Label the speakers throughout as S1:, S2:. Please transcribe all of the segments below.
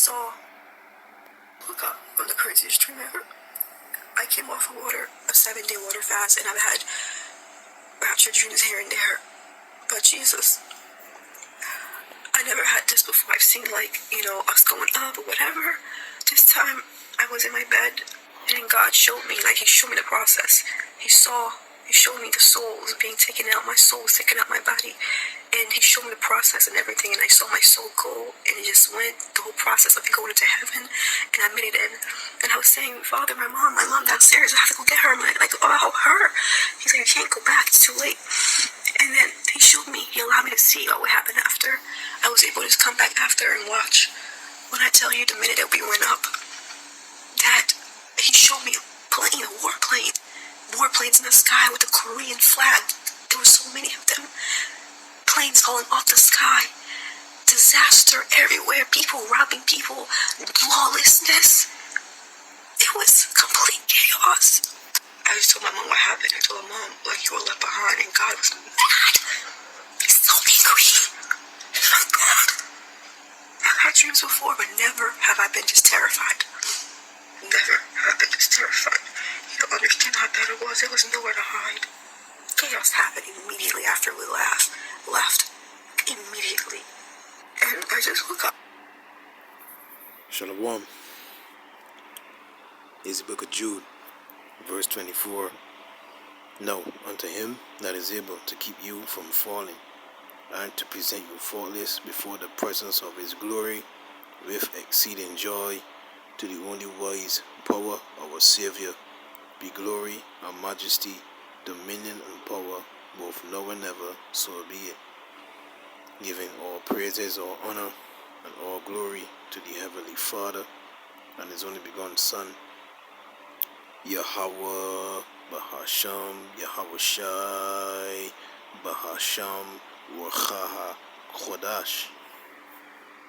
S1: saw, look up on the craziest dream ever. I came off of a 7-day water fast, and I've had rapture dreams here and there. But Jesus, I never had this before. I've seen us going up or whatever. This time I was in my bed and God showed me, He showed me the process. He showed me the souls being taken out, my soul was taken out my body. And He showed me the process and everything, and I saw my soul go, and it just went the whole process of going into heaven, and I made it in. And I was saying, Father, my mom downstairs, I have to go get her. I'm like, oh, her. He's like, you can't go back, it's too late. And then He allowed me to see what would happen after. I was able to just come back after and watch. When I tell you, the minute that we went up, that He showed me a war planes in the sky with the Korean flag. There were so many of them. Planes falling off the sky. Disaster everywhere. People robbing people. Lawlessness. It was complete chaos. I just told my mom what happened. I told her, Mom, you were left behind, and God was mad. He's so angry. Oh God. I've had dreams before, but never have I been just terrified. Never have I been just terrified. You don't understand how bad it was. There was nowhere to hide. Chaos happened immediately after we left. Immediately. And I just woke up.
S2: Shalom. Is the book of Jude, verse 24. No, unto Him that is able to keep you from falling, and to present you faultless before the presence of His glory with exceeding joy, to the only wise power of our Savior, be glory and majesty, dominion and power, both now and ever, so be it. Giving all praises, all honor, and all glory to the Heavenly Father and His only begotten Son, Yahweh, Bahasham, Yahweh Shai, Bahasham, Wachaha, Chodash.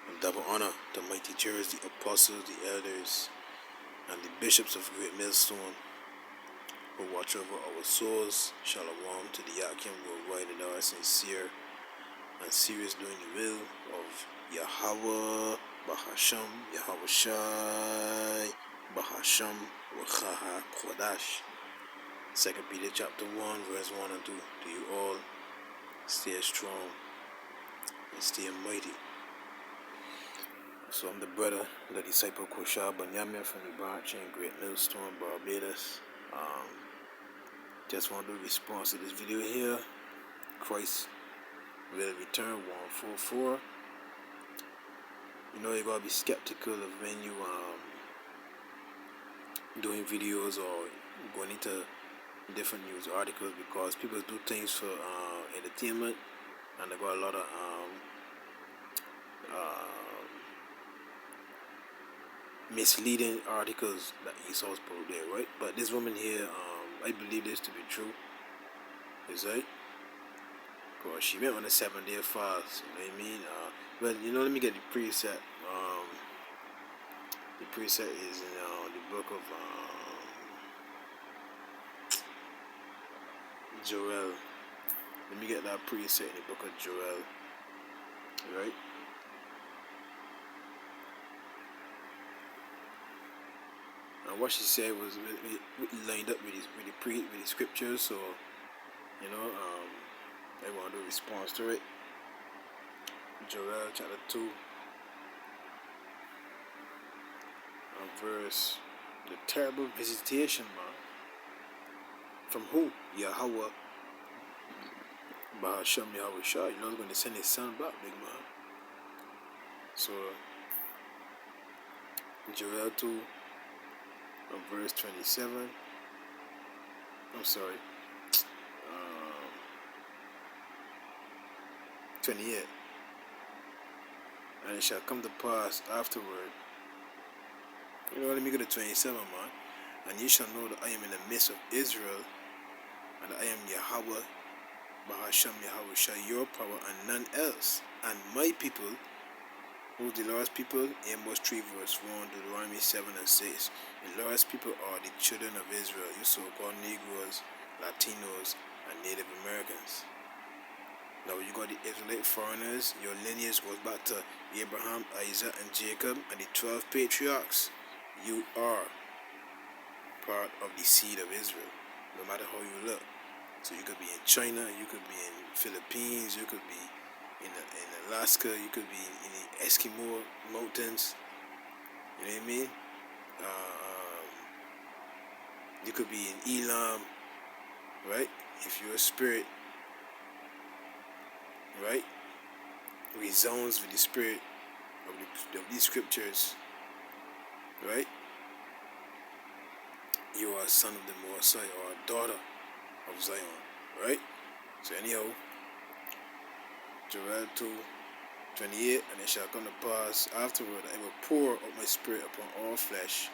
S2: And double honor to my teachers, the apostles, the elders, and the bishops of Great Millstone, who watch over our souls. Shalom to the Yakim worldwide that are sincere and serious doing the will of Yahweh, Bahasham, Yahweh Shai, Bahasham, Wachaha, Chodash. 2 Peter chapter 1, verse 1 and 2. To you all, stay strong and stay mighty. So I'm the brother, the disciple Koshar Banyamia from the branch in Great Millstone, Barbados. Just want to respond to this video here. Christ will return 144. You know, you gotta be skeptical of when you doing videos or going into different news articles, because people do things for entertainment, and they got a lot of misleading articles that he saw put there, right? But this woman here, I believe this to be true. Is right? Because she went on a 7-day fast, you know what I mean? Well, let me get the preset. The preset is in the book of Joel. Let me get that preset in the book of Joel, right? And what she said was lined up with the scriptures, so I want to do a response to it. Joel chapter 2 and verse, the terrible visitation, man. From who? Yahweh, Bahasham, Yahweh Shah. He's going to send His Son back, big man. So Joel 2 and verse 27. I'm sorry. 28. And it shall come to pass afterward. Let me go to 27, man. And you shall know that I am in the midst of Israel, and I am Yahweh, Bahasham, Yahweh Shah, your power, and none else. And my people, who the Lord's people, Amos 3 verse 1, Deuteronomy 7 and 6. The Lord's people are the children of Israel, you so-called Negroes, Latinos, and Native Americans. Now you got the Israelite foreigners, your lineage goes back to Abraham, Isaac, and Jacob, and the 12 patriarchs. You are part of the seed of Israel, no matter how you look. So you could be in China, you could be in Philippines, you could be in Alaska, you could be in the Eskimo mountains. You know what I mean? You could be in Elam, right? If you're a spirit, right, resounds with the spirit of these scriptures, right? You are a son of the Most High or a daughter of Zion, right? So anyhow, Joel 2:28, and it shall come to pass afterward, I will pour out my spirit upon all flesh,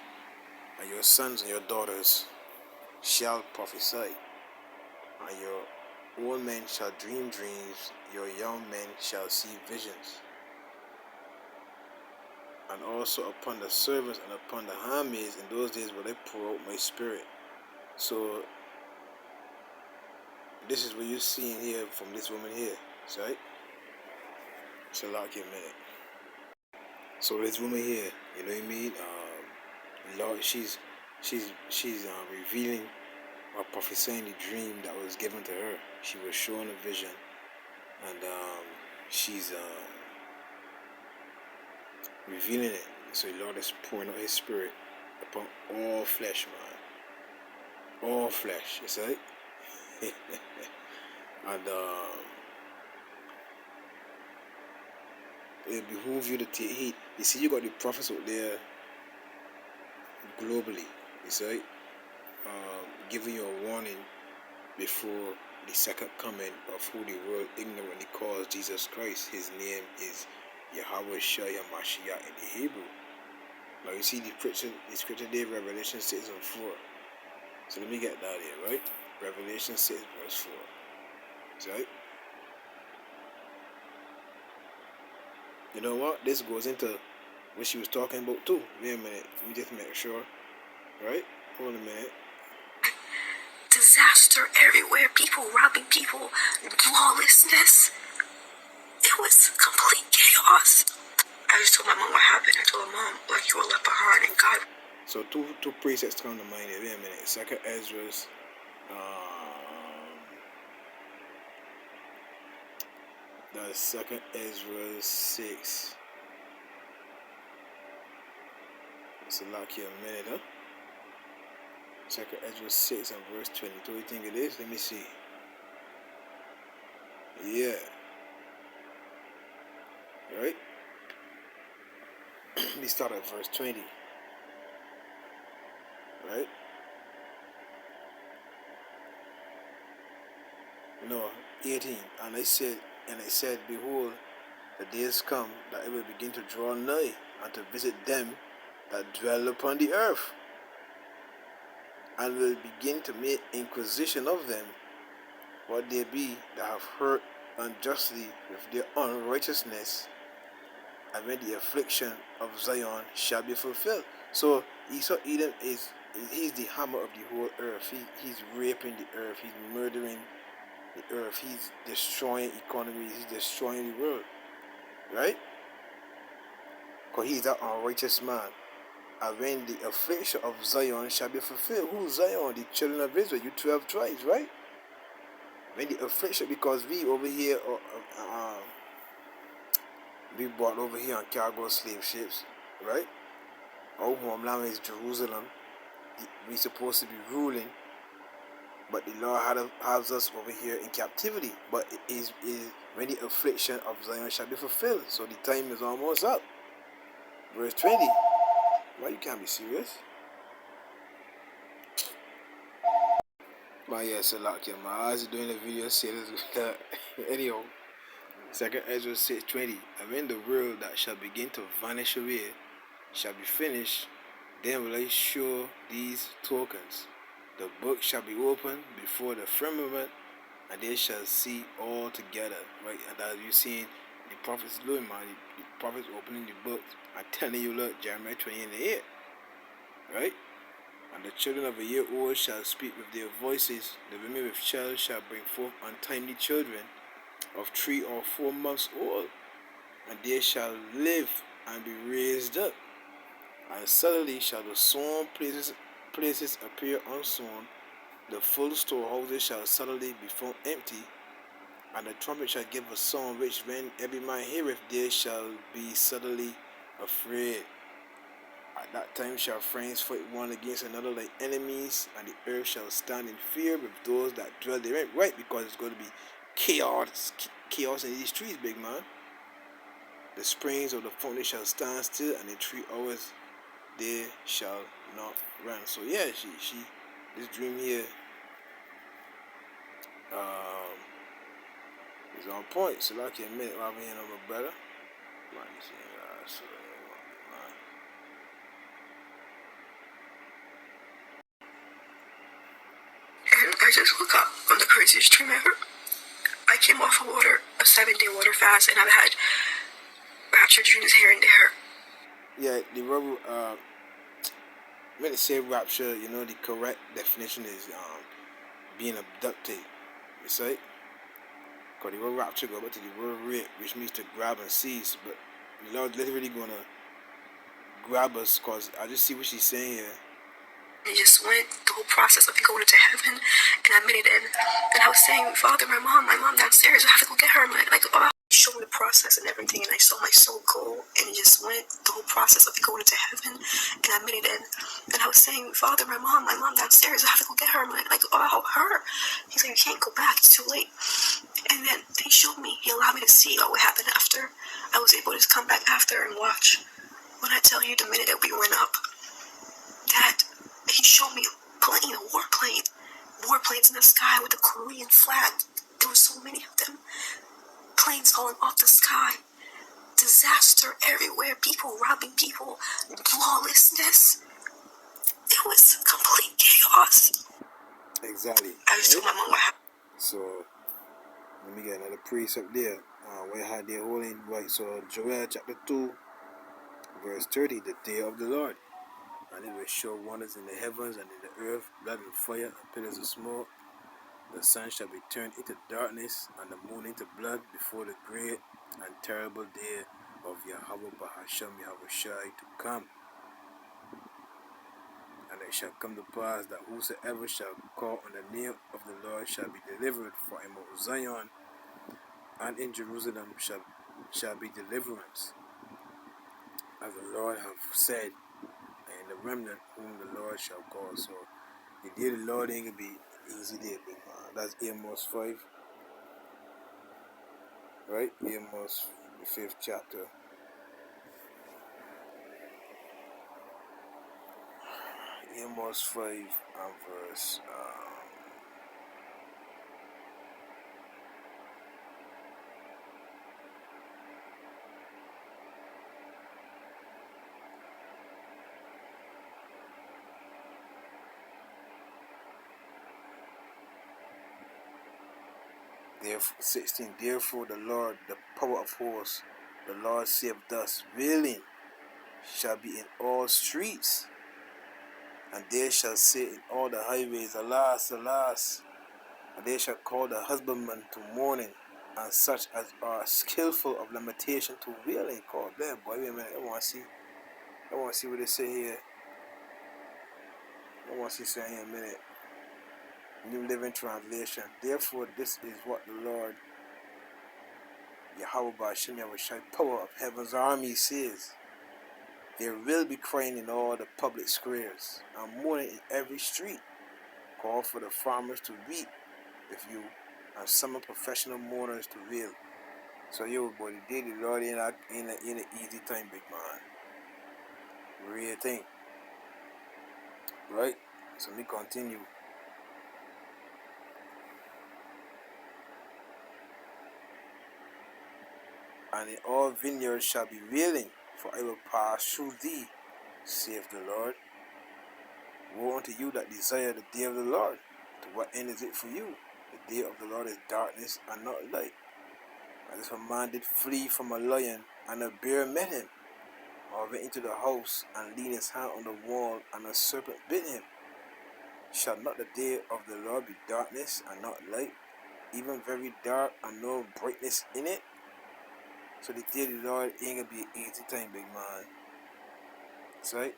S2: and your sons and your daughters shall prophesy, and your old men shall dream dreams, your young men shall see visions. And also upon the servants and upon the handmaids in those days will I pour out my spirit. So this is what you're seeing here from this woman here, right? So lock your minute. So this woman here, you know what I mean? Lord, she's revealing or prophesying the dream that was given to her. She was shown a vision, and she's revealing it. So the Lord is pouring out His Spirit upon all flesh, man. All flesh, you see? And it behooves you to take heed. You see, you got the prophets out there globally, you see, giving you a warning before the second coming of who the world ignorantly calls Jesus Christ. His name is Yahweh Shai HaMashiach in the Hebrew. Now you see the scripture there, Revelation 6 and 4. So let me get that here, right? Revelation 6 verse 4. Right? You know what? This goes into what she was talking about too. Wait a minute. Let me just make sure. Right? Hold a minute.
S1: Disaster everywhere, people robbing people, lawlessness. It was complete chaos. I just told my mom what happened. I told her, Mom, like, you were left behind and God.
S2: So two precepts come to mind here. Wait a minute. Second Ezra's the second Ezra 6. So lock here a minute, huh? Second Ezra 6 and verse 20. Do you think it is? Let me see. Yeah. Right? Let me start at verse 20. Right? No, 18. And I said, behold, the days come that it will begin to draw nigh and to visit them that dwell upon the earth, and will begin to make inquisition of them, what they be that have hurt unjustly with their unrighteousness, and when the affliction of Zion shall be fulfilled. So Esau Edom he's the hammer of the whole earth. He's raping the earth, he's murdering the earth, he's destroying economies, he's destroying the world. Right? Because he's that unrighteous man. And when the affliction of Zion shall be fulfilled. Who's Zion? The children of Israel, you 12 tribes, right? When the affliction, because we over here, we brought over here on cargo slave ships, right? Our homeland is Jerusalem. We supposed to be ruling, but the Lord has us over here in captivity. But it is when the affliction of Zion shall be fulfilled. So the time is almost up. Verse 20. Why you can't be serious? But yeah, so like your eyes doing the video series with that. Anyhow, second Ezra 6:20. And when the world that shall begin to vanish away shall be finished, then will I show these tokens. The book shall be opened before the firmament, and they shall see all together. Right? And as you seen the prophets doing, man, the prophets opening the book and telling you, look, Jeremiah 28. Right? And the children of a year old shall speak with their voices. The women with child shall bring forth untimely children. of 3 or 4 months old, and they shall live and be raised up. And suddenly shall the sown places appear unsown, the full storehouses shall suddenly be found empty, and the trumpet shall give a sound, which when every man heareth, they shall be suddenly afraid. At that time shall friends fight one against another like enemies, and the earth shall stand in fear with those that dwell therein. Right, because it's going to be chaos in these streets, big man. The springs of the fountain shall stand still, and in 3 hours they shall not run. So yeah, she this dream here um is on point. So like a minute while we in on my brother.
S1: And I just woke up on the craziest dream ever. I came off of water, a 7-day water fast, and I've had rapture dreams here and there.
S2: Yeah, the rubber when they say rapture, the correct definition is being abducted. You say? Because the word rapture go back to the word rape, which means to grab and seize. But the Lord literally gonna grab us, because I just see what she's saying here.
S1: It just went the whole process of going into heaven, and I made it in. And I was saying, Father, my mom downstairs, I have to go get her. He showed me the process and everything, and I saw my soul go, and it just went the whole process of going into heaven, and I made it in. And I was saying, Father, my mom downstairs, I have to go get her. Her. He's like, you can't go back, it's too late. And then he showed me, he allowed me to see what happened after. I was able to come back after and watch. When I tell you the minute that we went up, that he showed me a warplanes in the sky with a Korean flag. There were so many of them. Planes falling off the sky. Disaster everywhere. People robbing people. Lawlessness. It was complete chaos.
S2: Exactly.
S1: I just told my mom what happened.
S2: So let me get another precept there. Where had they holding right? So Joel chapter 2, verse 30, the day of the Lord. And it will show wonders in the heavens and in the earth, blood and fire and pillars of smoke. The sun shall be turned into darkness, and the moon into blood before the great and terrible day of Yahweh Bahasham Yahushai to come. And it shall come to pass that whosoever shall call on the name of the Lord shall be delivered, for in Mount Zion and in Jerusalem shall be deliverance, as the Lord hath said, and the remnant whom the Lord shall call. So the day of the Lord ain't gonna be easy day, big man. That's Amos 5, right? Amos, the 5th chapter. Amos 5 and verse therefore, 16. Therefore the Lord, the power of hosts, the Lord saith thus, wailing shall be in all streets, and they shall say in all the highways, alas, alas. And they shall call the husbandman to mourning, and such as are skillful of lamentation to wailing. Call them. Boy, wait a minute. I want to see what they say here. I want to see something in a minute. New Living Translation. Therefore, this is what the Lord Yahweh Ba'ashem Yahushai, power of heaven's army, says. There will be crying in all the public squares, and mourning in every street. Call for the farmers to weep with you, and summon professional mourners to wail. So yo, boy, the day the Lord ain't an easy time, big man. Real thing. Right? So me continue. And in all vineyards shall be wailing, for I will pass through thee, saith the Lord. Woe unto you that desire the day of the Lord. To what end is it for you? The day of the Lord is darkness and not light. And if a man did flee from a lion, and a bear met him, or went into the house, and leaned his hand on the wall, and a serpent bit him, shall not the day of the Lord be darkness and not light? even very dark and no brightness in it. So the day of the Lord ain't gonna be an easy time, big man. That's right.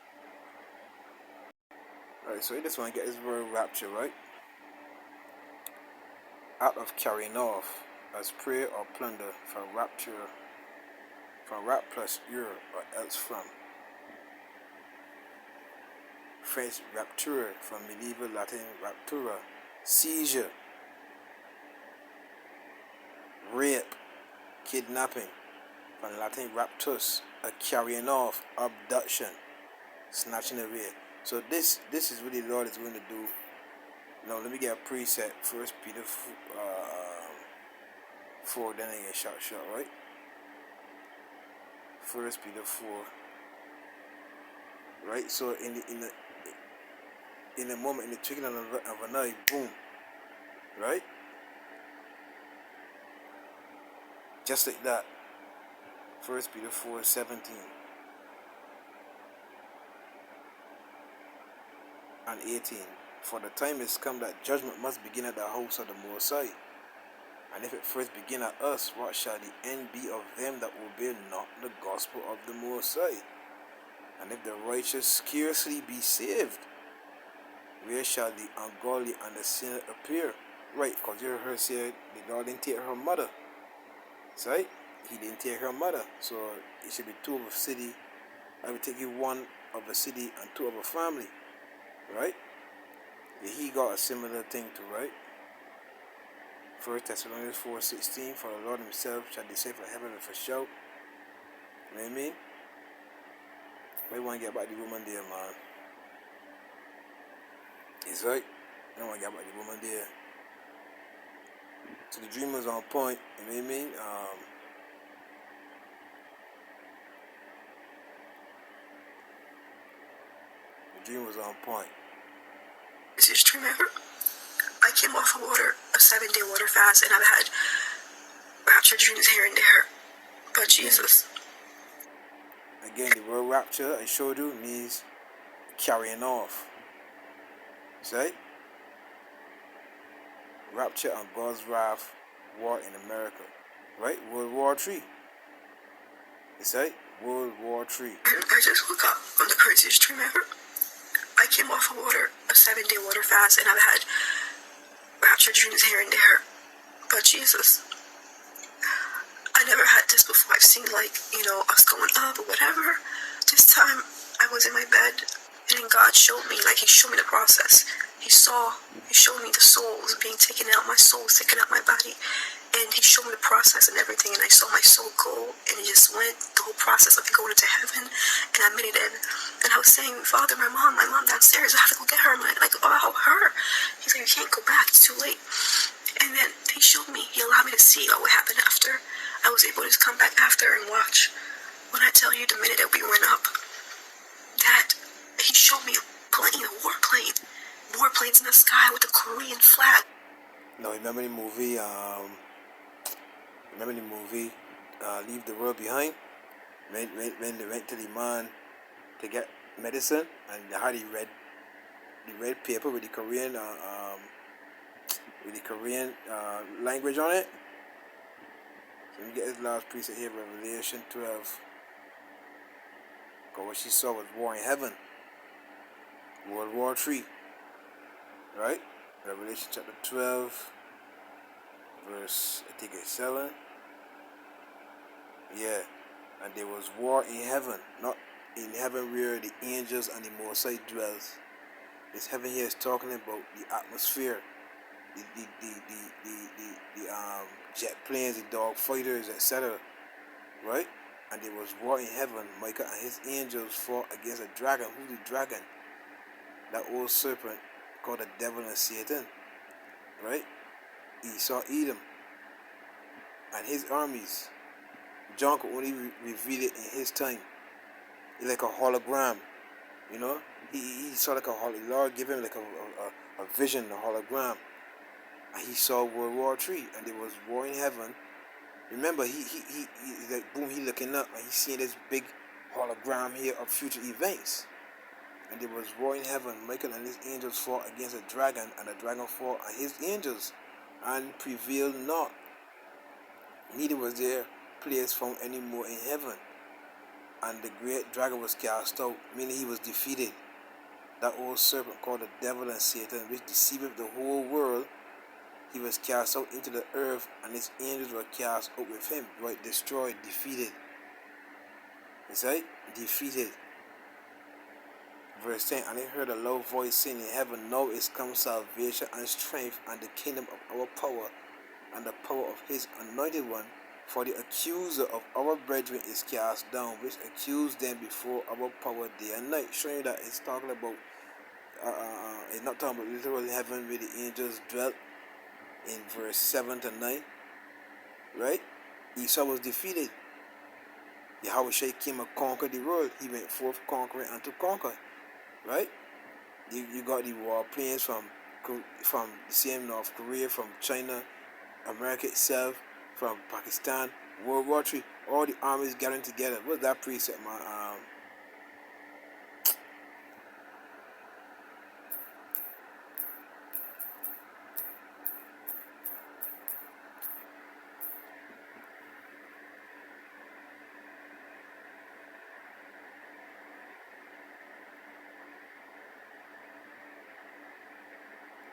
S2: Right, so you just want to get this word rapture, right? Out of carrying off as prey or plunder from rapture, from rap plus ear or else from. French rapture from medieval Latin raptura, seizure, rape, kidnapping from Latin raptus, a carrying off, abduction, snatching away. So this is what the Lord is going to do. Now let me get a preset. First Peter 4, then I get shot, right? First Peter 4, right? So in the moment, in the twinkling of an eye, boom, right? Just like that. First Peter 4:17 and 18. For the time is come that judgment must begin at the house of the Most High. And if it first begin at us, what shall the end be of them that obey not the gospel of the Most High? And if the righteous scarcely be saved, where shall the ungodly and the sinner appear? Right, because you heard her say the Lord didn't take her mother. That's right? He didn't take her mother. So it should be two of a city. I will take you one of a city and two of a family. Right? He got a similar thing too, right? 1 Thessalonians 4:16, for the Lord himself shall descend from heaven with a shout. You know what I mean? I want to get back the woman there, man. It's right. I don't want to get back the woman there. So the dream was on point. You know what I mean? The dream was on point.
S1: Just remember, I came off of water, a 7-day water fast, and I've had rapture dreams here and there. But Jesus.
S2: Again, the word rapture I showed you means carrying off. See? Rapture and God's wrath, war in America. Right? World War III. You see? World War III.
S1: I just woke up on the craziest dream ever. I came off of water, a 7-day water fast, and I've had rapture dreams here and there. But Jesus, I never had this before. I've seen, like, us going up or whatever. This time, I was in my bed, and then God showed me, he showed me the process. He showed me the souls being taken out, my soul was taken out my body. And he showed me the process and everything, and I saw my soul go, and it just went, the whole process of it going into heaven, and I made it in. And I was saying, Father, my mom downstairs, I have to go get her. I'm like, oh, her. He's like, you can't go back, it's too late. And then he showed me, he allowed me to see what happened after. I was able to just come back after and watch. When I tell you the minute that we went up, that he showed me a plane, a warplanes in the sky with a Korean flag.
S2: No, remember the movie, Leave the World Behind? When they went to the man to get medicine, and they had the red paper with the Korean language on it. So let me get his last precept here, Revelation 12. Because what she saw was war in heaven. World War III. Right? Revelation chapter 12, verse, I think it's 7. Yeah. And there was war in heaven. Not in heaven where the angels and the Most High dwells. This heaven here is talking about the atmosphere. The jet planes, the dog fighters, etc. Right? And there was war in heaven. Michael and his angels fought against a dragon. Who's the dragon? That old serpent called the devil and Satan. Right? Esau Edom and his armies. John could only reveal it in his time. It's like a hologram. He saw like a hologram. Lord gave him like a vision, a hologram. And he saw World War III, and there was war in heaven. Remember, he like boom, he looking up and he's seeing this big hologram here of future events. And there was war in heaven. Michael and his angels fought against a dragon, and the dragon fought and his angels. and prevailed not. Neither was there place found any more in heaven. And the great dragon was cast out, meaning he was defeated. That old serpent called the devil and Satan, which deceiveth the whole world, he was cast out into the earth, and his angels were cast out with him. Right? Destroyed, defeated. It's right? Defeated. Verse 10, and I heard a loud voice saying in heaven, now is come salvation and strength and the kingdom of our power and the power of his anointed one. For the accuser of our brethren is cast down, which accused them before our power day and night. Showing you that it's talking about, it's not talking about literal heaven where the angels dwelt in verse 7 to 9. Right? Esau was defeated. Yahweh came and conquered the world. He went forth conquering and to conquer. Right? You got the war planes from the same North Korea, from China, America itself, from Pakistan, World War III, all the armies gathering together. What's that precept, man?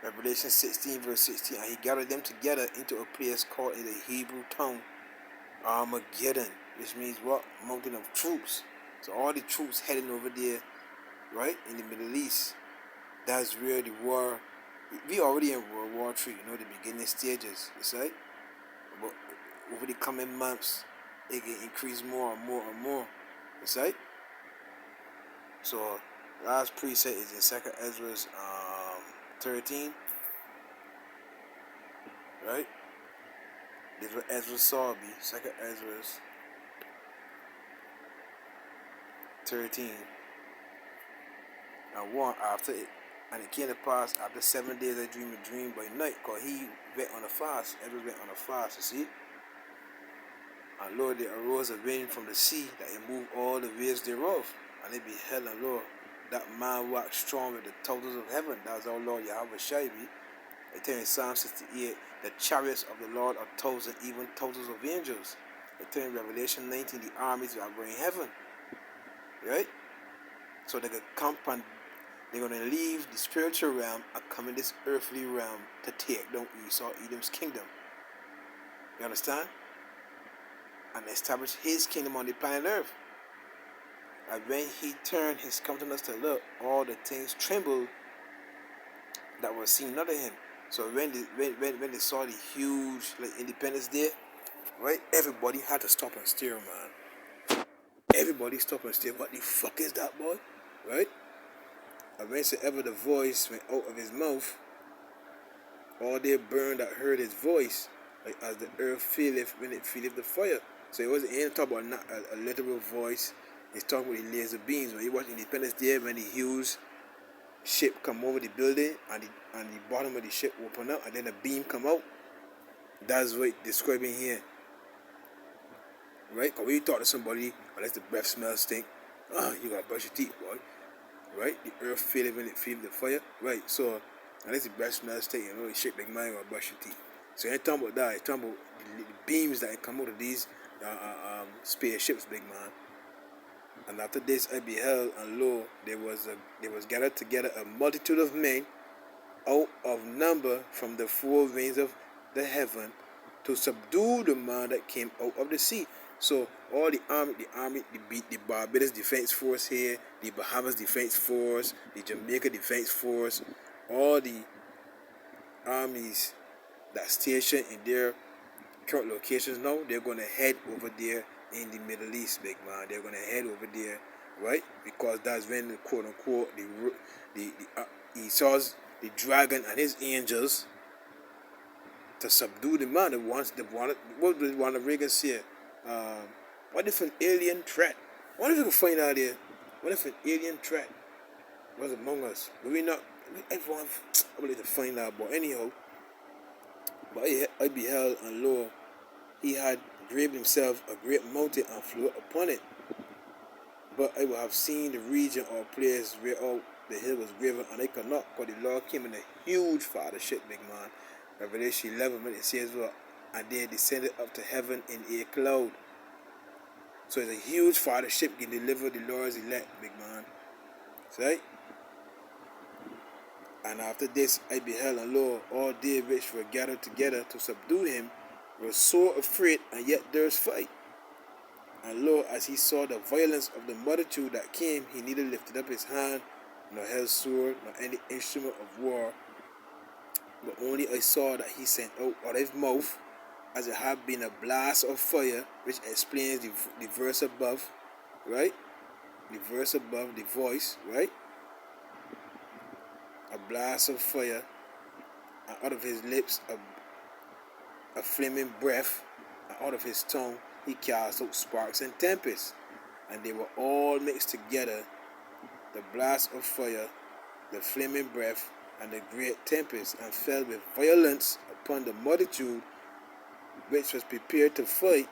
S2: Revelation 16 verse 16, and he gathered them together into a place called in the Hebrew tongue Armageddon, which means what? Mountain of troops. So all the troops heading over there, right, in the Middle East. That's where the war, we already in World War III, the beginning stages, you right? But over the coming months, it can increase more and more and more, you right? So last precept is in 2 Ezra 13, right? This is what Ezra saw be, 2 Ezra 13. And one after it, and it came to pass after 7 days I dreamed a dream by night, because he went on a fast. Ezra went on a fast, you see? And Lord, there arose a wind from the sea that it moved all the waves thereof. And it beheld, and Lord, that man waxed strong with the totals of heaven. That was our Lord Yahweh Shai. I tell you in Psalm 68, the chariots of the Lord are thousands, even thousands of angels. I tell you in Revelation 19, the armies that are in heaven. Right? So they could come and they're going to leave the spiritual realm and come in this earthly realm to take down Esau, Edom's kingdom. You understand? And establish his kingdom on the planet earth. And when he turned his countenance to look, all the things trembled that were seen not of him. So when they saw the huge Independence Day, right? Everybody had to stop and stare, man. Everybody stopped and stared. What the fuck is that, boy? Right? And whensoever the voice went out of his mouth, all they burned that heard his voice, like as the earth feeleth when it feeleth the fire. So it ain't talking about not a literal voice. It's talking about the laser beams. When you watch Independence Day, when the huge ship come over the building and the bottom of the ship open up and then the beam come out, that's what it's describing here. Right? Because when you talk to somebody, unless the breath smells stink, you gotta brush your teeth, boy. Right? The earth feeleth when it feels the fire. Right? So unless the breath smells stink, it's shaped like mine, you gotta brush your teeth. So you ain't talking about that. It's talking about the beams that come out of these spaceships, big man. And after this I beheld, and lo, there was gathered together a multitude of men out of number from the four winds of the heaven to subdue the man that came out of the sea. So all the army, the Barbados Defense Force here, the Bahamas Defense Force, the Jamaica Defense Force, all the armies that stationed in their current locations now, they're going to head over there in the Middle East, big man. They're going to head over there, right? Because that's when the quote unquote he saw the dragon and his angels to subdue the man. What did Ronald Reagan say? What if an alien threat? What if we can find out there? What if an alien threat was among us? But everyone, I would like to find out. But anyhow, I beheld, and lo, he had graved himself a great mountain and flew upon it. But I would have seen the region or place where all the hill was graven, and I could not, because the Lord came in a huge fathership, big man. Revelation 11, when it says what? And they descended up to heaven in a cloud. So it's a huge fathership can deliver the Lord's elect, big man. Right? And after this I beheld, and lo, all they which were gathered together to subdue him were sore afraid, and yet durst fight. And lo, as he saw the violence of the multitude that came, he neither lifted up his hand, nor held sword, nor any instrument of war, but only I saw that he sent out of his mouth, as it had been a blast of fire, which explains the verse above, right? The verse above, the voice, right? A blast of fire, and out of his lips a flaming breath, and out of his tongue he cast out sparks and tempests, and they were all mixed together, the blast of fire, the flaming breath, and the great tempest, and fell with violence upon the multitude which was prepared to fight,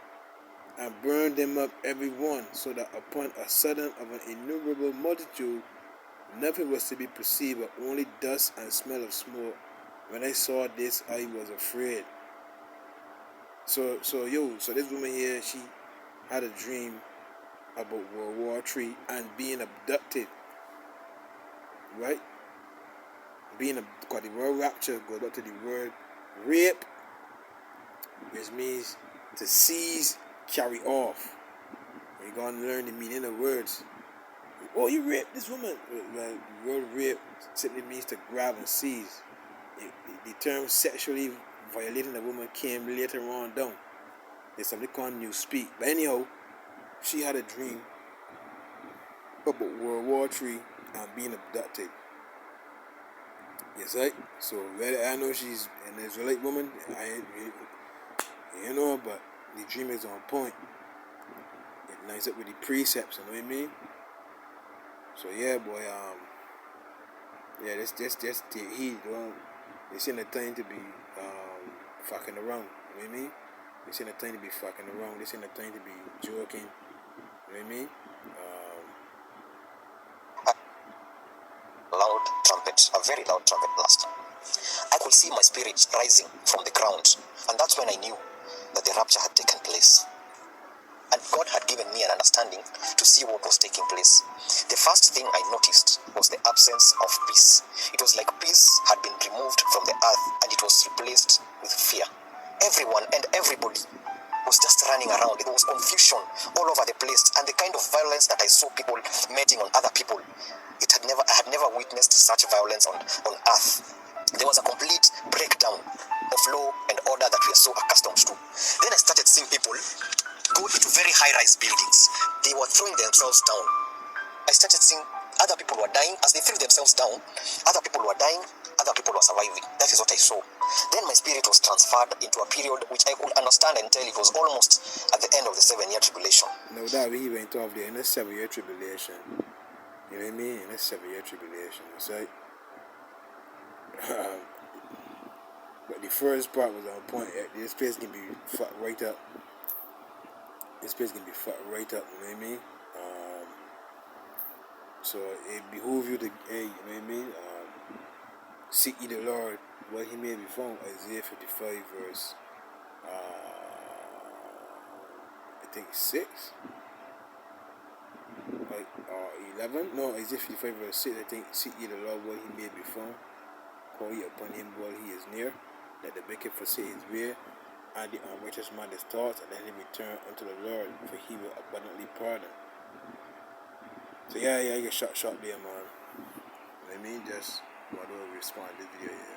S2: and burned them up every one, so that upon a sudden of an innumerable multitude nothing was to be perceived but only dust and smell of smoke. When I saw this, I was afraid. So this woman here, she had a dream about World War III and being abducted, right? Because the word rapture goes back to the word rape, which means to seize, carry off. You're going to learn the meaning of words. Oh, you raped this woman. Well, the word rape simply means to grab and seize. The term sexually violating a woman came later on down. There's something called New Speak. But anyhow, she had a dream about World War III and being abducted. Yes, right? So whether I know she's an Israelite woman, I ain't know, but the dream is on point. It lines up with the precepts, you know what I mean? So yeah, boy, yeah, this the heat, it's in the time to be fucking around, you know what I mean? It's in the time to be fucking around, it's in the time to be joking, you know what I mean?
S3: Loud trumpet, a very loud trumpet blast. I could see my spirit rising from the ground, and that's when I knew that the rapture had taken place. And God had given me an understanding to see what was taking place. The first thing I noticed was the absence of peace. It was like peace had been removed from the earth, and it was replaced with fear. Everyone and everybody was just running around. There was confusion all over the place, and the kind of violence that I saw people meting on other people, I had never witnessed such violence on earth. There was a complete breakdown of law and order that we are so accustomed to. Then I started seeing people go into very high-rise buildings. They were throwing themselves down. I started seeing other people were dying. As they threw themselves down, other people were dying, other people were surviving. That is what I saw. Then my spirit was transferred into a period which I could understand and tell it was almost at the end of the 7-year tribulation.
S2: No doubt he went off there in a 7-year tribulation. You know what I mean? In a 7-year tribulation. It's like, but the first part was on point. This place can be fucked right up. This place can be fucked right up, you know what I mean? So it behooves you to, you know what I mean? Seek ye the Lord, what he may be found. Isaiah 55 verse, I think 6? Like, 11? No, Isaiah 55 verse 6, I think, seek ye the Lord, what he may be found. Call ye upon him while he is near. Let the wicked forsake his way, and the unrighteous man his thoughts, and let him return unto the Lord, for he will abundantly pardon. So yeah, you get shot there, man. You know what I mean? Just want to respond to this video here.